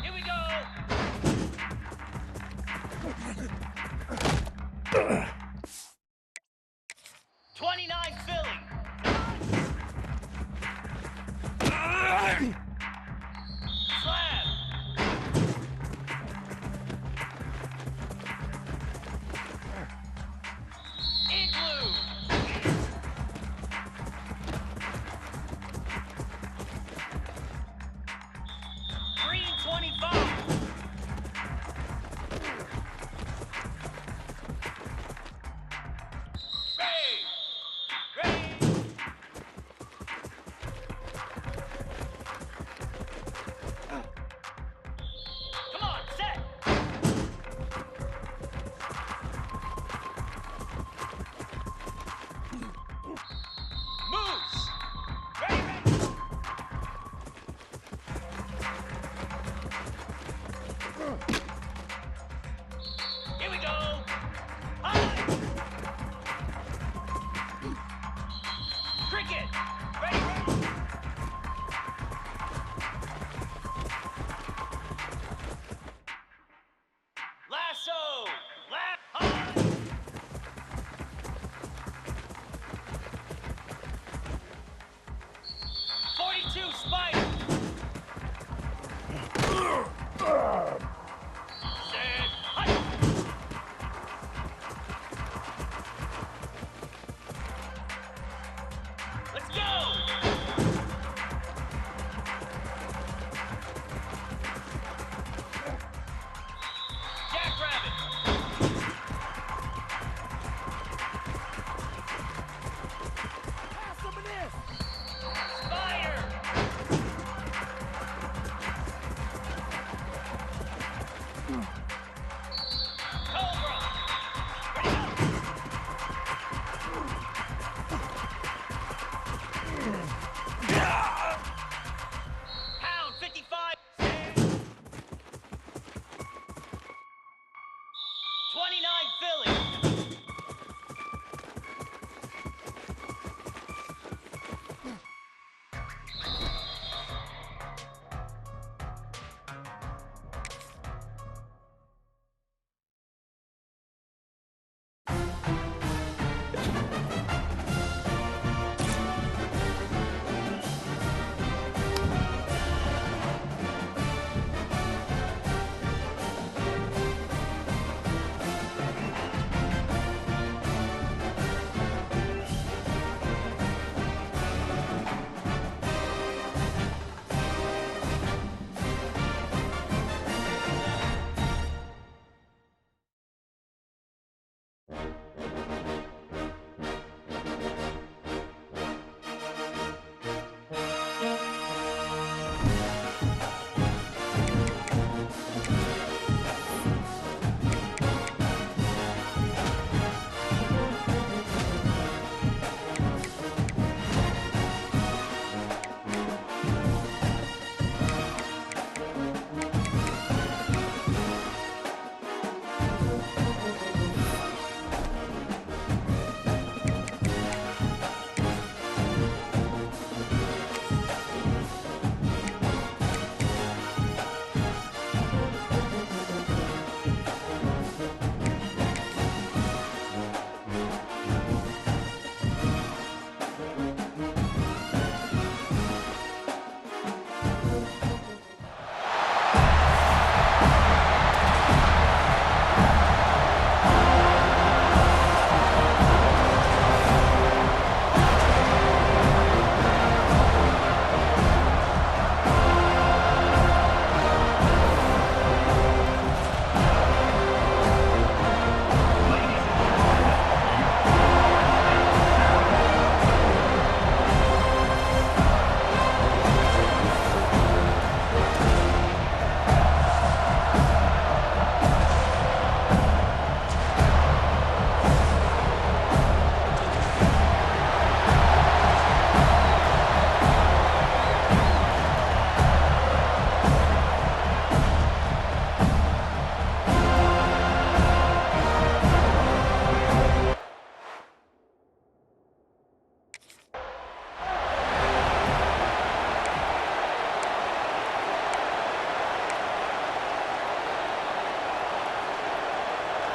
Here we go! 29 filling! Slab! Igloo! Green 25! Cricket. Ready, ready. Lasso. High. 42 Spider. Set. High. Let's go. Jackrabbit. Pass some of this. Spider. Cobra. Ready, go. Pound 55. 29 Philly.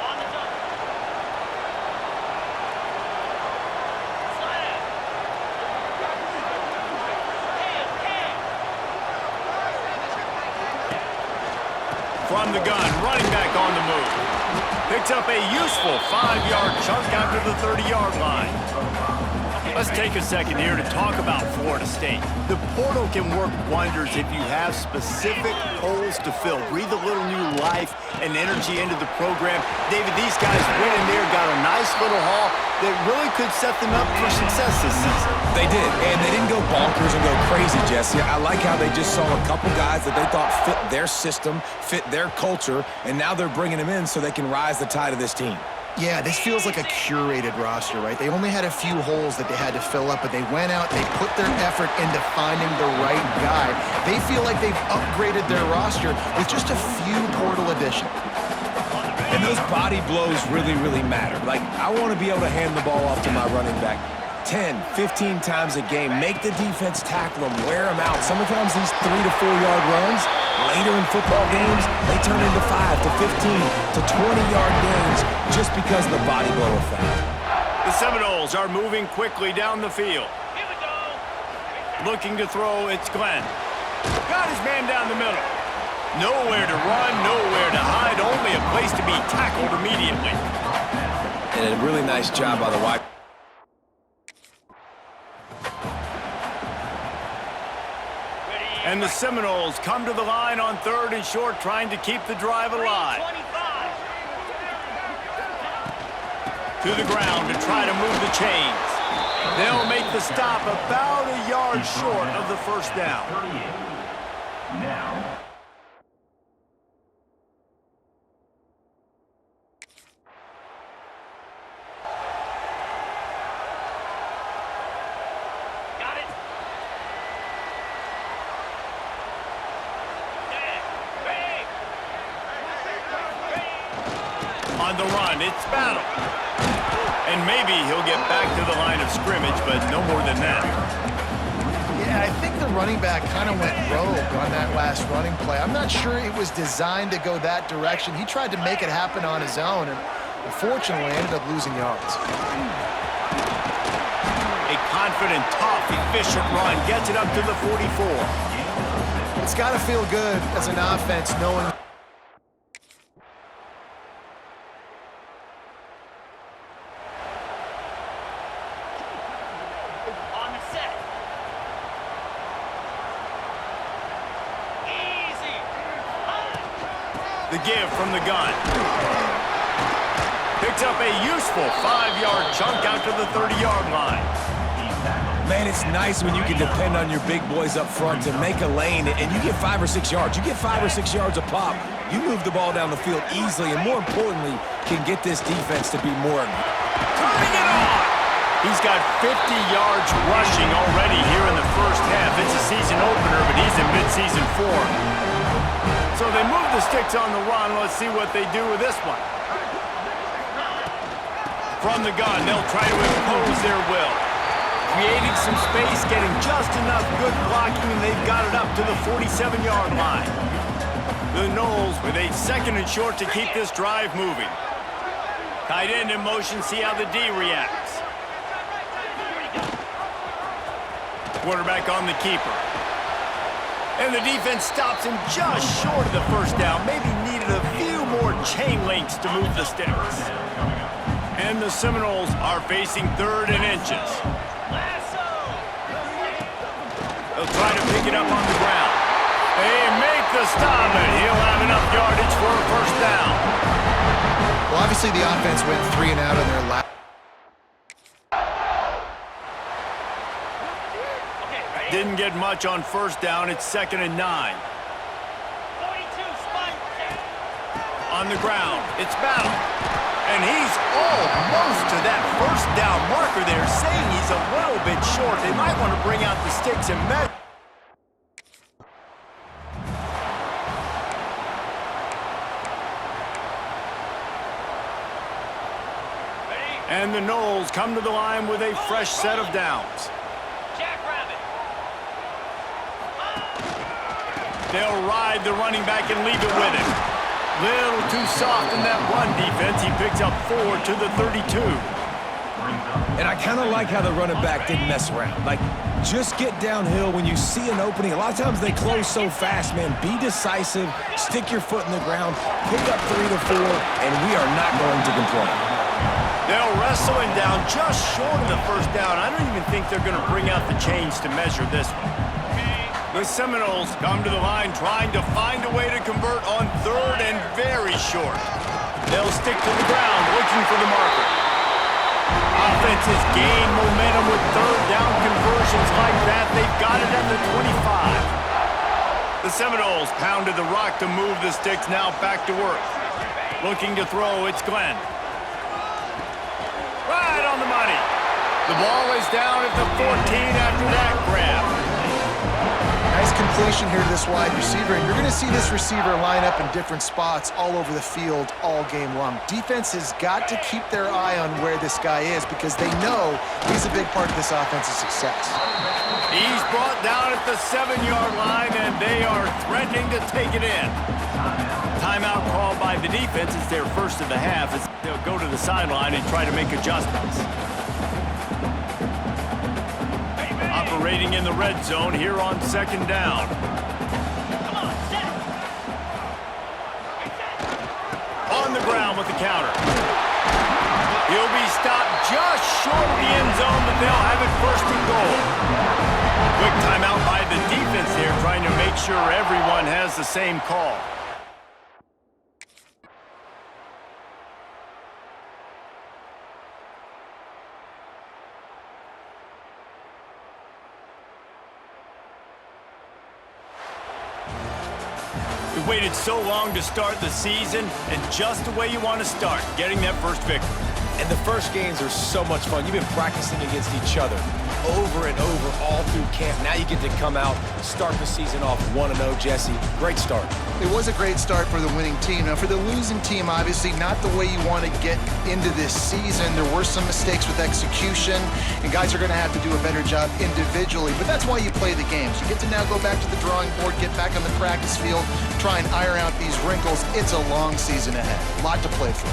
On the double. Slam. Cam. From the gun, running back on the move. Picks up a useful 5-yard chunk after the 30-yard line. Let's take a second here to talk about Florida State. The portal can work wonders if you have specific holes to fill. Breathe a little new life and energy into the program. David, these guys went in there, got a nice little haul that really could set them up for success this season. They did, and they didn't go bonkers and go crazy, Jesse. I like how they just saw a couple guys that they thought fit their system, fit their culture, and now they're bringing them in so they can rise the tide of this team. Yeah, this feels like a curated roster, right? They only had a few holes that they had to fill up, but they went out, they put their effort into finding the right guy. They feel like they've upgraded their roster with just a few portal additions. And those body blows really, really matter. Like, I want to be able to hand the ball off to my running back. 10, 15 times a game. Make the defense tackle them, wear them out. Sometimes these 3 to 4 yard runs, later in football games, they turn into 5 to 15 to 20-yard gains just because of the body blow effect. The Seminoles are moving quickly down the field. Here we go. Looking to throw, it's Glenn. Got his man down the middle. Nowhere to run, nowhere to hide, only a place to be tackled immediately. And a really nice job by the wide. And the Seminoles come to the line on 3rd and short, trying to keep the drive alive. 25. To the ground to try to move the chains. They'll make the stop about a yard short of the first down. Now. Got it. On the run, it's Battle. And maybe he'll get back to the line of scrimmage, but no more than that. Yeah, I think the running back kind of went rogue on that last running play. I'm not sure it was designed to go that direction. He tried to make it happen on his own, and unfortunately ended up losing yards. A confident, tough, efficient run gets it up to the 44. It's got to feel good as an offense knowing On the set. Easy. The give from the gun. Picks up a useful 5-yard chunk out to the 30-yard line. Man, it's nice when you can depend on your big boys up front to make a lane, and you get 5 or 6 yards. You get 5 or 6 yards a pop, you move the ball down the field easily, and more importantly, can get this defense to be more. Turning it on! He's got 50 yards rushing already here in the first half. It's a season opener, but he's in mid-season form. So they move the sticks on the run. Let's see what they do with this one. From the gun, they'll try to impose their will. Creating some space, getting just enough good blocking, and they've got it up to the 47-yard line. The Noles with a 2nd and short to keep this drive moving. Tight end in motion, see how the D reacts. Quarterback on the keeper. And the defense stops him just short of the first down. Maybe needed a few more chain links to move the sticks. And the Seminoles are facing 3rd and inches. They'll try to pick it up on the ground. They make the stop, and he'll have enough yardage for a first down. Well, obviously the offense went 3 and out on their last. Didn't get much on first down. It's 2nd and 9. 42 spot. On the ground, it's Battle. And he's almost to that first down marker there, saying he's a little bit short. They might want to bring out the sticks and measure. And the Noles come to the line with a fresh set of downs. Jackrabbit. They'll ride the running back and leave it with him. Little too soft in that run defense. He picks up 4 to the 32. And I kind of like how the running back didn't mess around. Like, just get downhill when you see an opening. A lot of times they close so fast, man. Be decisive, stick your foot in the ground, pick up 3 to 4, and we are not going to complain. They'll wrestle him down just short of the first down. I don't even think they're going to bring out the chains to measure this one. The Seminoles come to the line trying to find a way to convert on 3rd and very short. They'll stick to the ground looking for the marker. Offense has gained momentum with 3rd down conversions like that. They've got it at the 25. The Seminoles pounded the rock to move the sticks, now back to work. Looking to throw, it's Glenn. Right on the money. The ball is down at the 14 after that grab. Nice completion here to this wide receiver, and you're going to see this receiver line up in different spots all over the field all game long. Defense has got to keep their eye on where this guy is because they know he's a big part of this offense's success. He's brought down at the 7-yard line, and they are threatening to take it in. Timeout called by the defense. It's their first of the half as they'll go to the sideline and try to make adjustments. Operating in the red zone here on second down. Come on, set. On the ground with the counter. He'll be stopped just short of the end zone, but they'll have it first and goal. Quick timeout by the defense here, trying to make sure everyone has the same call. We waited so long to start the season, and just the way you want to start, getting that first victory. And the first games are so much fun. You've been practicing against each other over and over all through camp. Now you get to come out, start the season off 1-0, Jesse. Great start. It was a great start for the winning team. Now, for the losing team, obviously not the way you want to get into this season. There were some mistakes with execution, and guys are going to have to do a better job individually. But that's why you play the games. You get to now go back to the drawing board, get back on the practice field, try and iron out these wrinkles. It's a long season ahead. A lot to play for.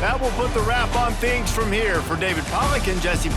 That will put the wrap on things from here for David Pollack and Jesse.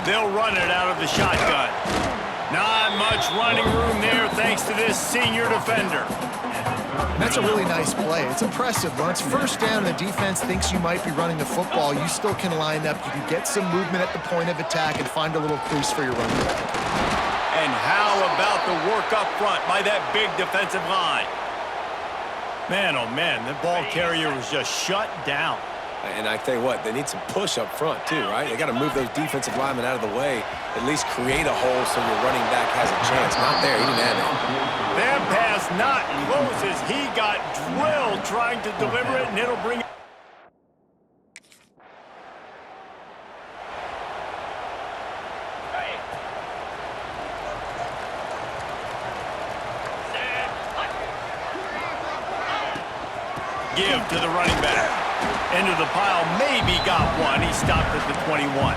They'll run it out of the shotgun. Not much running room there thanks to this senior defender. That's a really nice play. It's impressive. When it's first down and the defense thinks you might be running the football, you still can line up. You can get some movement at the point of attack and find a little crease for your running back. And how about the work up front by that big defensive line? Man, oh man, the ball carrier was just shut down. And I tell you what, they need some push up front too, right? They got to move those defensive linemen out of the way, at least create a hole so your running back has a chance. Not there, he didn't have it. That pass not close as he got drilled trying to deliver it, and it'll bring it. Give to the running back. Into the pile, maybe got one. He stopped at the 21.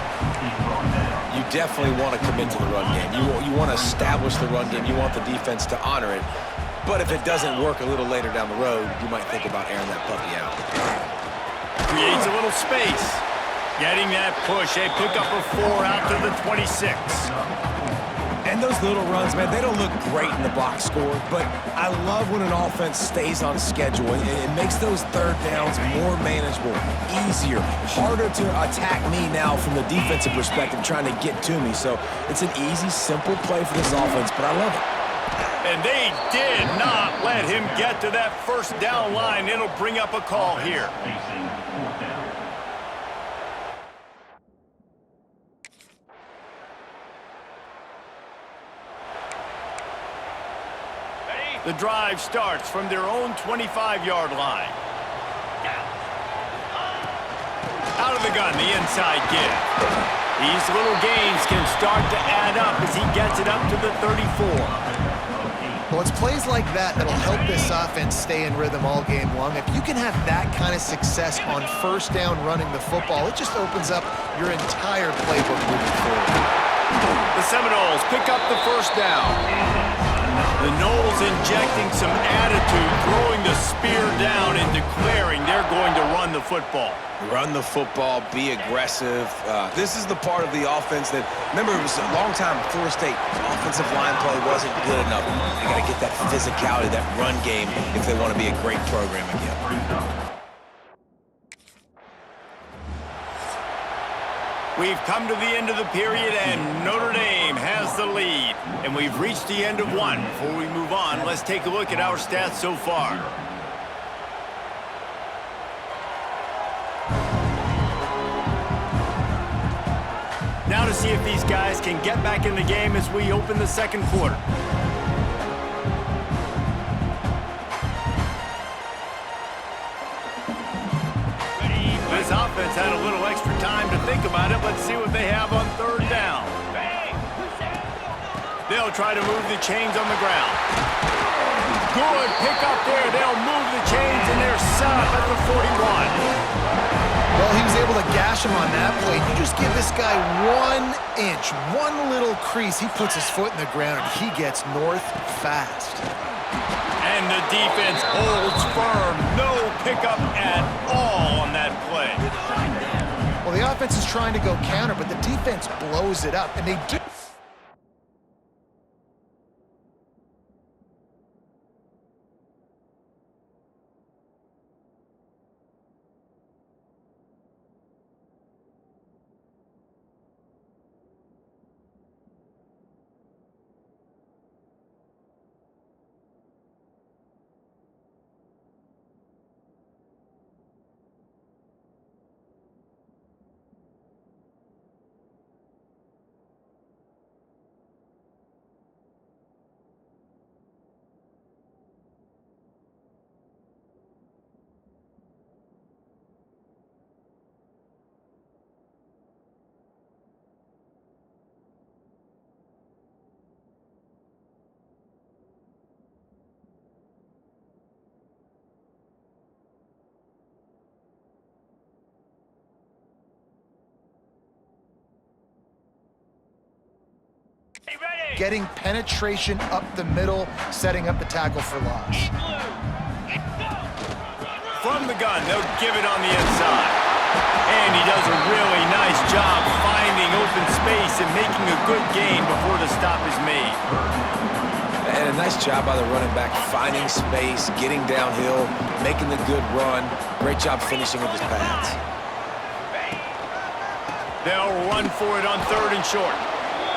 You definitely want to commit to the run game. You want to establish the run game. You want the defense to honor it. But if it doesn't work a little later down the road, you might think about airing that puppy out. Creates a little space. Getting that push. A pickup of 4 out to the 26. And those little runs, man, they don't look great in the box score, but I love when an offense stays on schedule. It makes those third downs more manageable, easier, harder to attack me now from the defensive perspective, trying to get to me. So it's an easy, simple play for this offense, but I love it. And they did not let him get to that first down line. It'll bring up a call here. The drive starts from their own 25-yard line. Out of the gun, the inside give. These little gains can start to add up as he gets it up to the 34. Well, it's plays like that that'll help this offense stay in rhythm all game long. If you can have that kind of success on first down running the football, it just opens up your entire playbook moving forward. The Seminoles pick up the first down. The Noles injecting some attitude, throwing the spear down and declaring they're going to run the football. Run the football, be aggressive. This is the part of the offense that, remember, it was a long time before State. Offensive line play wasn't good enough. They got to get that physicality, that run game, if they want to be a great program again. We've come to the end of the period, and Notre Dame has the lead. And we've reached the end of one. Before we move on, let's take a look at our stats so far. Now to see if these guys can get back in the game as we open the second quarter. This offense had a little extra time to think about it. Let's see what they have on third down. They'll try to move the chains on the ground. Good pick up there. They'll move the chains, and they're set up at the 41. Well, he was able to gash him on that play. You just give this guy 1 inch, one little crease. He puts his foot in the ground, and he gets north fast. And the defense holds firm. No pickup at all on that play. Well, the offense is trying to go counter, but the defense blows it up, and they do. Getting penetration up the middle, setting up the tackle for loss. From the gun, they'll give it on the inside. And he does a really nice job finding open space and making a good gain before the stop is made. And a nice job by the running back, finding space, getting downhill, making the good run. Great job finishing with his pads. They'll run for it on 3rd and short.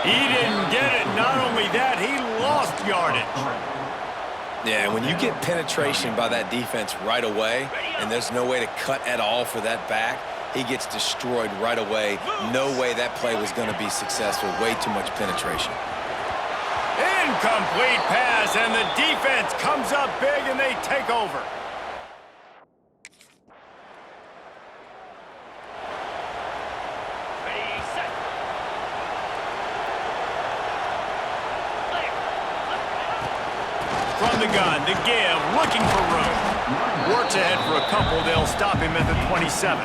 He didn't get it. Not only that, he lost yardage. Yeah, when you get penetration by that defense right away, and there's no way to cut at all for that back, he gets destroyed right away. No way that play was going to be successful. Way too much penetration. Incomplete pass, and the defense comes up big, and they take over. Ready, set. From the gun, the give, looking for room. Works ahead for a couple. They'll stop him at the 27.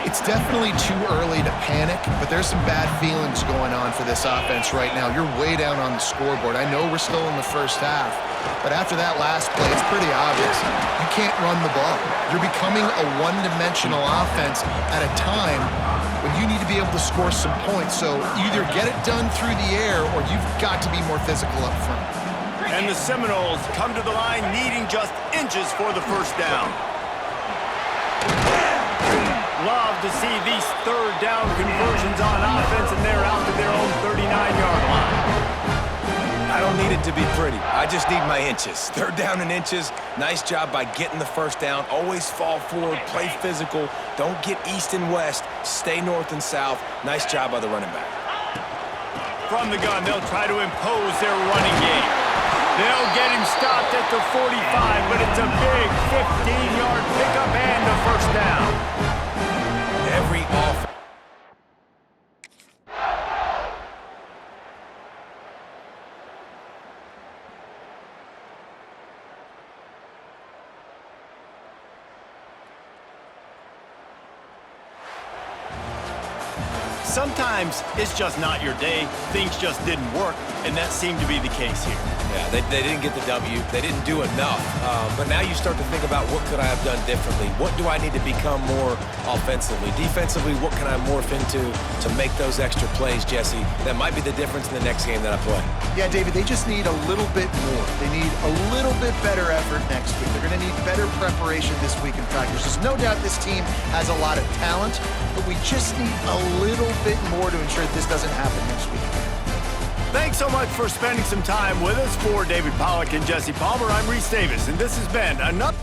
It's definitely too early to panic, but there's some bad feelings going on for this offense right now. You're way down on the scoreboard. I know we're still in the first half, but after that last play, it's pretty obvious. You can't run the ball. You're becoming a one-dimensional offense at a time when you need to be able to score some points. So either get it done through the air or you've got to be more physical up front. And the Seminoles come to the line needing just inches for the first down. Love to see these 3rd down conversions on offense, and they're out to their own 39-yard line. I don't need it to be pretty. I just need my inches. 3rd down and inches. Nice job by getting the first down. Always fall forward, play physical. Don't get east and west. Stay north and south. Nice job by the running back. From the gun, they'll try to impose their running game. They'll get him stopped at the 45, but it's a big 15-yard pickup and a first down. Every offense. Sometimes it's just not your day. Things just didn't work, and that seemed to be the case here. Yeah, they didn't get the W. They didn't do enough. But now you start to think about what could I have done differently? What do I need to become more offensively? Defensively, what can I morph into to make those extra plays, Jesse? That might be the difference in the next game that I play. Yeah, David, they just need a little bit more. They need a little bit better effort next week. They're going to need better preparation this week in practice. There's no doubt this team has a lot of talent, but we just need a little bit more to ensure that this doesn't happen next week. Thanks so much for spending some time with us. For David Pollack and Jesse Palmer, I'm Reese Davis, and this has been another...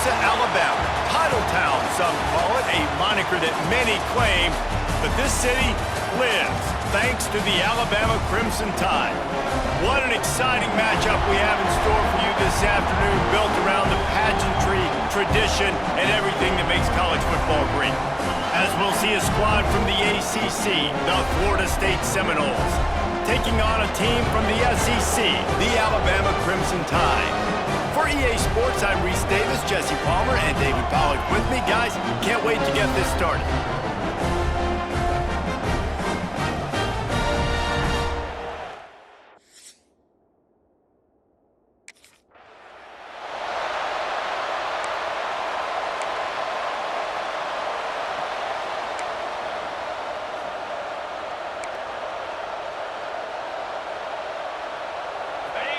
Tuscaloosa, Alabama. Titletown, some call it, a moniker that many claim, but this city lives thanks to the Alabama Crimson Tide. What an exciting matchup we have in store for you this afternoon, built around the pageantry, tradition, and everything that makes college football great. As we'll see a squad from the ACC, the Florida State Seminoles, taking on a team from the SEC, the Alabama Crimson Tide. For EA Sports, I'm Reese Davis, Jesse Palmer, and David Pollack with me. Guys, can't wait to get this started.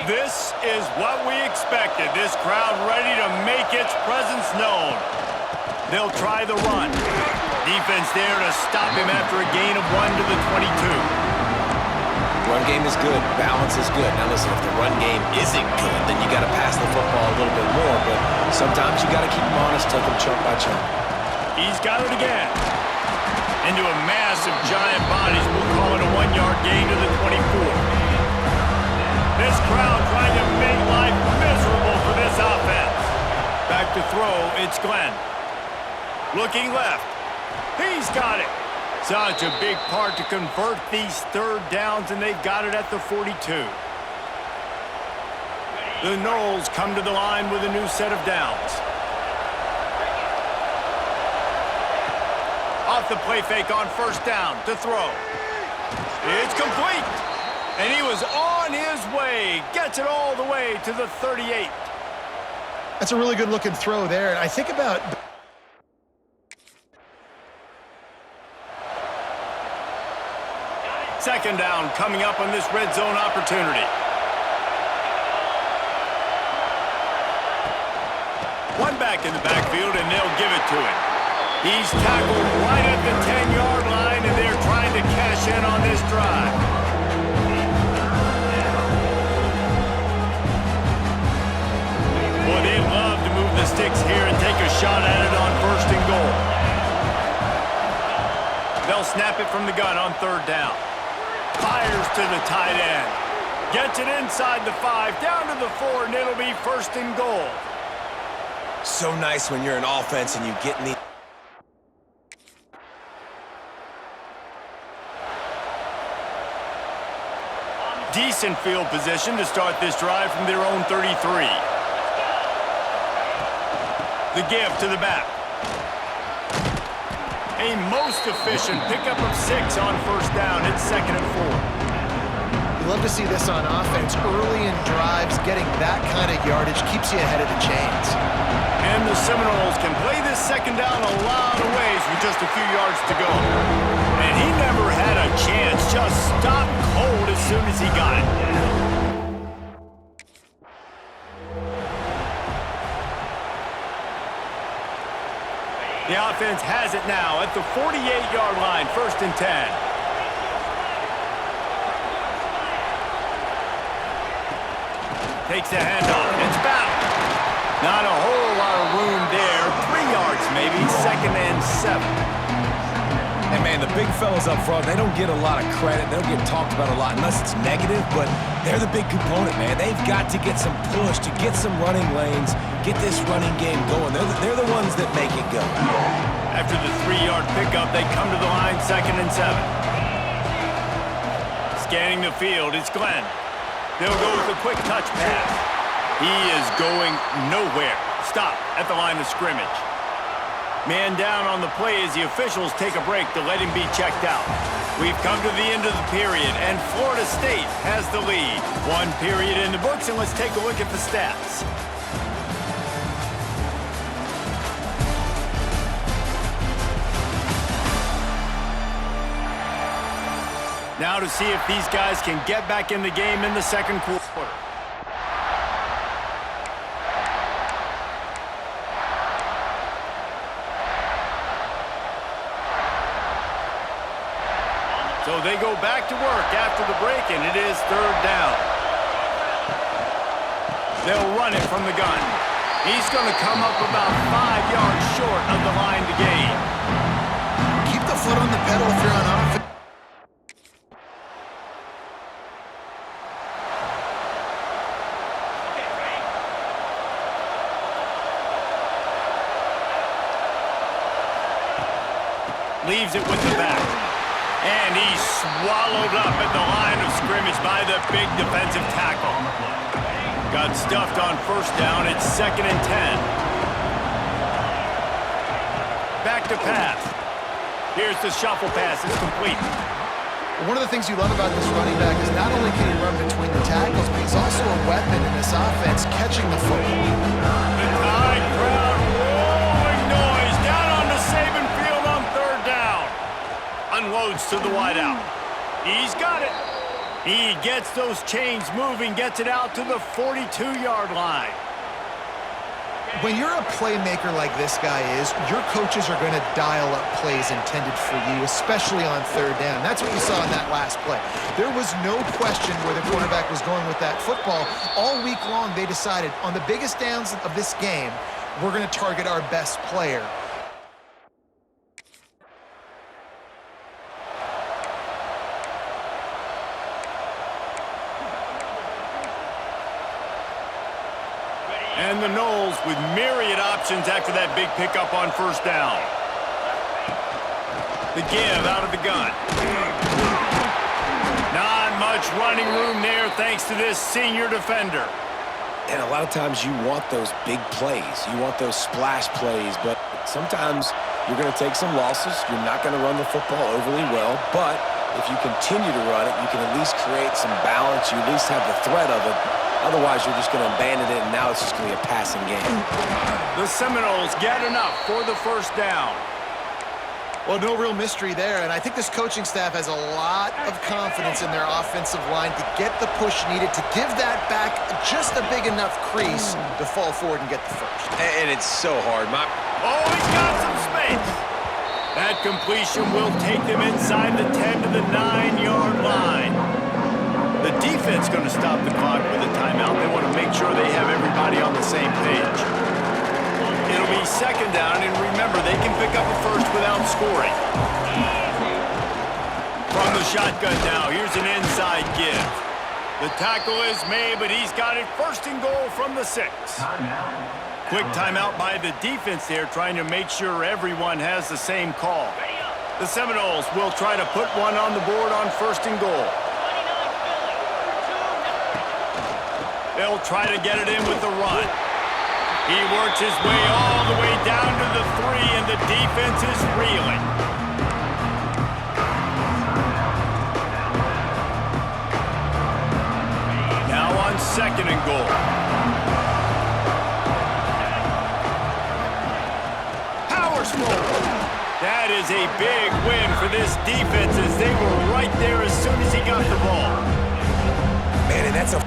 This is what we expected. This crowd ready to make its presence known. They'll try the run. Defense there to stop him after a gain of 1 to the 22. Run game is good. Balance is good. Now listen, if the run game isn't good, then you got to pass the football a little bit more. But sometimes you got to keep them honest, take them chunk by chunk. He's got it again. Into a mass of giant bodies. We'll call it a 1-yard gain to the 24. This crowd trying to make life miserable for this offense. Back to throw, it's Glenn. Looking left. He's got it. Such a big part to convert these third downs, and they've got it at the 42. The Noles come to the line with a new set of downs. Off the play fake on first down to throw. It's complete. And he was on his way. Gets it all the way to the 38. That's a really good-looking throw there. And I think about... Second down coming up on this red zone opportunity. One back in the backfield, and they'll give it to him. He's tackled right at the 10-yard line, and they're trying to cash in on this drive. Boy, they'd love to move the sticks here and take a shot at it on first and goal. They'll snap it from the gun on third down. Fires to the tight end. Gets it inside the 5, down to the 4, and it'll be first and goal. So nice when you're an offense and you get in the... Decent field position to start this drive from their own 33. The give to the back. A most efficient pickup of 6 on first down. It's second and 4. You love to see this on offense. Early in drives, getting that kind of yardage keeps you ahead of the chains. And the Seminoles can play this second down a lot of ways with just a few yards to go. And he never had a chance. Just stopped cold as soon as he got it. The offense has it now at the 48-yard line, first and 10. Takes the handoff. It's back. Not a whole lot of room there. 3 yards maybe, second and 7. Hey, man, the big fellas up front, they don't get a lot of credit. They don't get talked about a lot unless it's negative, but they're the big component, man. They've got to get some push, to get some running lanes, get this running game going. They're the ones that make it go. After the 3-yard pickup, they come to the line, second and 7. Scanning the field, it's Glenn. They'll go with a quick touch pass. He is going nowhere. Stop at the line of scrimmage. Man down on the play as the officials take a break to let him be checked out. We've come to the end of the period, and Florida State has the lead. 1 period in the books, and let's take a look at the stats. Now to see if these guys can get back in the game in the second quarter. So they go back to work after the break, and it is third down. They'll run it from the gun. He's going to come up about 5 yards short of the line to gain. Keep the foot on the pedal if you're on offense. Leaves it with the back. And he's swallowed up at the line of scrimmage by the big defensive tackle. Got stuffed on first down. It's 2nd and 10. Back to pass. Here's the shuffle pass. It's complete. One of the things you love about this running back is not only can he run between the tackles, but he's also a weapon in this offense catching the football. The Tide crowd rolling noise down on the Saban field on 3rd down. Unloads to the wideout. He's got it. He gets those chains moving, gets it out to the 42-yard line. When you're a playmaker like this guy is, your coaches are going to dial up plays intended for you, especially on 3rd down. That's what you saw in that last play. There was no question where the quarterback was going with that football. All week long, they decided on the biggest downs of this game, we're going to target our best player. And the Noles with myriad options after that big pickup on 1st down. The give out of the gun. Not much running room there thanks to this senior defender. And a lot of times you want those big plays. You want those splash plays, but sometimes you're going to take some losses. You're not going to run the football overly well, but if you continue to run it, you can at least create some balance. You at least have the threat of it. Otherwise, you're just going to abandon it, and now it's just going to be a passing game. The Seminoles get enough for the 1st down. Well, no real mystery there, and I think this coaching staff has a lot of confidence in their offensive line to get the push needed to give that back just a big enough crease to fall forward and get the first. And it's so hard. Oh, he's got some space. That completion will take them inside the 10 to the 9-yard line. The defense going to stop the clock with a timeout. They want to make sure they have everybody on the same page. It'll be 2nd down, and remember, they can pick up a first without scoring. From the shotgun now, here's an inside give. The tackle is made, but he's got it 1st and goal from the 6. Quick timeout by the defense there, trying to make sure everyone has the same call. The Seminoles will try to put one on the board on 1st and goal. They'll try to get it in with the run. He works his way all the way down to the 3, and the defense is reeling. Now on 2nd and goal. Powers forward. That is a big win for this defense as they were right there as soon as he got the ball. Man, and that's a...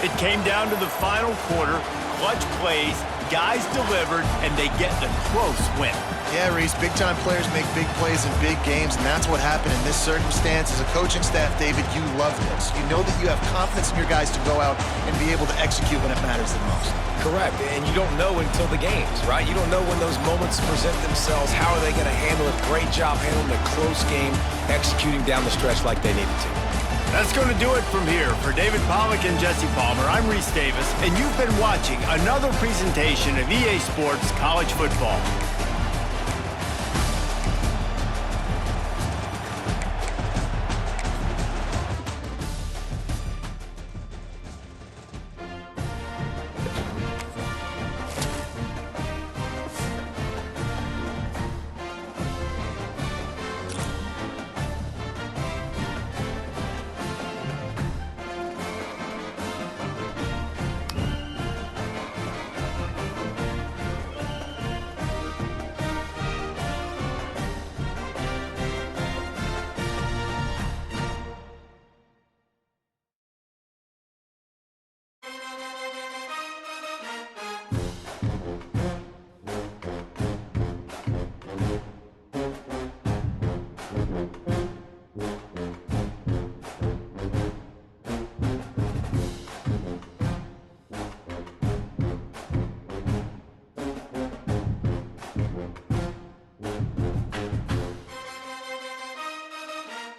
It came down to the final quarter, clutch plays, guys delivered, and they get the close win. Yeah, Reese, big-time players make big plays in big games, and that's what happened in this circumstance. As a coaching staff, David, you love this. You know that you have confidence in your guys to go out and be able to execute when it matters the most. Correct, and you don't know until the games, right? You don't know when those moments present themselves. How are they going to handle it? Great job handling a close game, executing down the stretch like they needed to. That's going to do it from here. For David Pollack and Jesse Palmer, I'm Reese Davis, and you've been watching another presentation of EA Sports College Football.